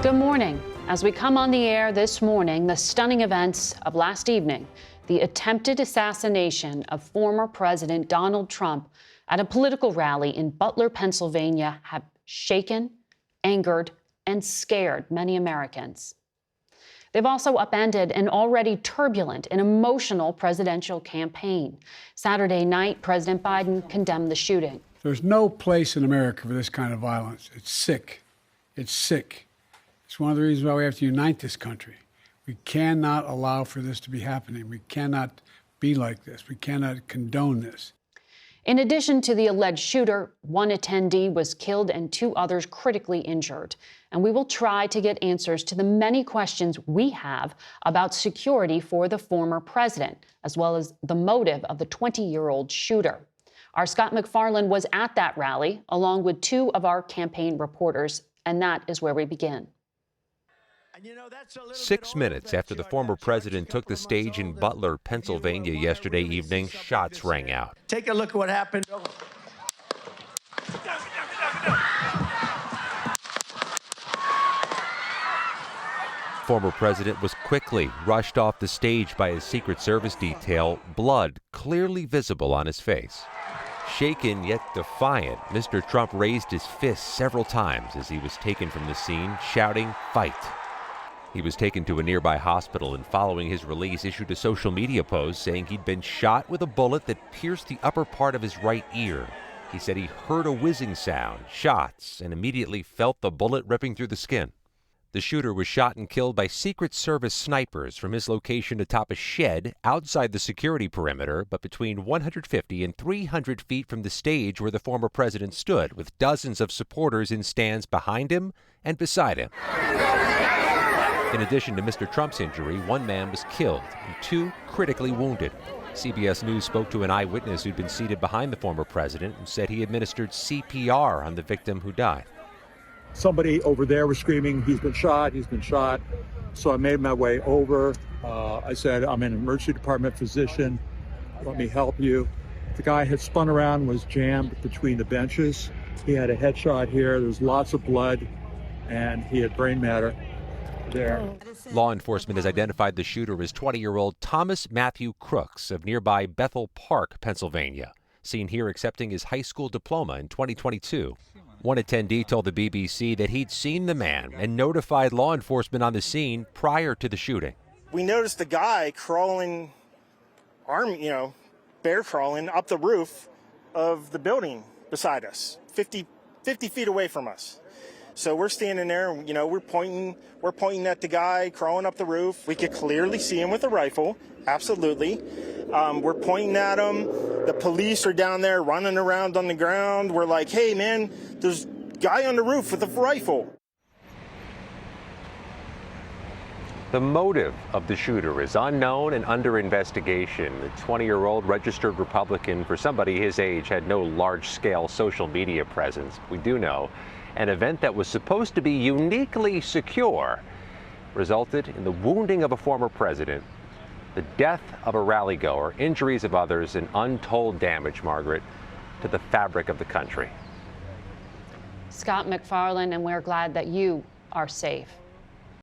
Good morning. As we come on the air this morning, the stunning events of last evening, the attempted assassination of former President Donald Trump at a political rally in Butler, Pennsylvania, have shaken, angered, and scared many Americans. They've also upended an already turbulent and emotional presidential campaign. Saturday night, President Biden condemned the shooting. There's no place in America for this kind of violence. It's sick. It's sick. It's one of the reasons why we have to unite this country. We cannot allow for this to be happening. We cannot be like this. We cannot condone this. In addition to the alleged shooter, one attendee was killed and 2 others critically injured. And we will try to get answers to the many questions we have about security for the former president, as well as the motive of the 20-year-old shooter. Our Scott MacFarlane was at that rally, along with 2 of our campaign reporters, and that is where we begin. 6 minutes after the former president took the stage in Butler, Pennsylvania yesterday evening, shots rang out. Take a look at what happened. Former president was quickly rushed off the stage by his Secret Service detail, blood clearly visible on his face. Shaken yet defiant, Mr. Trump raised his fist several times as he was taken from the scene, shouting, "Fight." He was taken to a nearby hospital and following his release issued a social media post saying he'd been shot with a bullet that pierced the upper part of his right ear. He said he heard a whizzing sound, shots, and immediately felt the bullet ripping through the skin. The shooter was shot and killed by Secret Service snipers from his location atop a shed outside the security perimeter, but between 150 and 300 feet from the stage where the former president stood, with dozens of supporters in stands behind him and beside him. In addition to Mr. Trump's injury, 1 man was killed and 2 critically wounded. CBS News spoke to an eyewitness who'd been seated behind the former president and said he administered CPR on the victim who died. Somebody over there was screaming, "He's been shot, he's been shot." So I made my way over. I said, "I'm an emergency department physician. Let me help you." The guy had spun around, was jammed between the benches. He had a headshot here. There was lots of blood, and he had brain matter there. Law enforcement has identified the shooter as 20-year-old Thomas Matthew Crooks of nearby Bethel Park, Pennsylvania, seen here accepting his high school diploma in 2022. One attendee told the BBC that he'd seen the man and notified law enforcement on the scene prior to the shooting. We noticed the guy crawling, bear crawling up the roof of the building beside us, 50 feet away from us. So we're standing there, we're pointing at the guy crawling up the roof. We could clearly see him with a rifle, absolutely. We're pointing at him. The police are down there running around on the ground. We're like, "Hey, man, there's a guy on the roof with a rifle." The motive of the shooter is unknown and under investigation. The 20-year-old registered Republican, for somebody his age, had no large-scale social media presence. We do know an event that was supposed to be uniquely secure resulted in the wounding of a former president, the death of a rally-goer, injuries of others, and untold damage, Margaret, to the fabric of the country. Scott MacFarlane, and we're glad that you are safe.